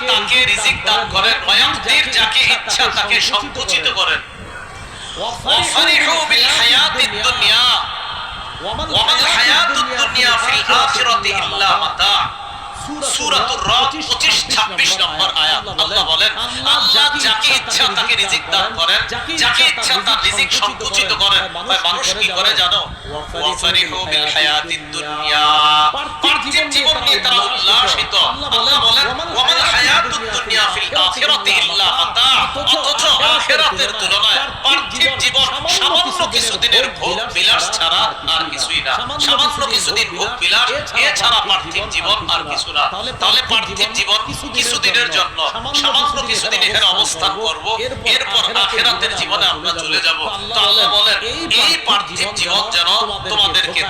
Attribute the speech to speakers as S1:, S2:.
S1: তাকে রিজিক দান করেন, ওয়ায়াকদির যাকে ইচ্ছা তাকে সংকুচিত করেন। ওয়াফারিহু বিল হায়াতিদ দুনিয়া ওয়া মাল হায়াতুদ দুনিয়া ফিল আখিরাতি ইল্লা মাতা। সূরাতুর রাদ 25-26 নম্বর আয়াত। আল্লাহ বলেন, আল্লাহ যাকে ইচ্ছা তাকে রিজিক দান করেন, যাকে ইচ্ছা তার রিজিক সংকুচিত করেন। মানুষ কি করে জানো? ওয়াফারিহু বিল হায়াতিদ দুনিয়া, পার্থিব জীবন নিয়ে তারা উল্লাসিত। আল্লাহ বলেন, ওয়া মাল হায়াতুদ দুনিয়া ফিল আখিরাতি ইল্লা মাতা। অথচ আখিরাতের তুলনায় পার্থিব জীবন সামান্য কিছুদিনের ভোগ বিলাস ছাড়া আর কিছুই না। সামান্য কিছুদিন ভোগ বিলাস এছাড়া পার্থিব জীবন আর কিছু না। তাহলে পার্থিব জীবন কিছুদিনের জন্য, সামান্য কিছুদিন এখানে অবস্থান করব, এরপর আখিরাতের জীবনে আমরা চলে যাব। তো আল্লাহ বলেন, এই পার্থিব জীবন যেন তোমাদেরকে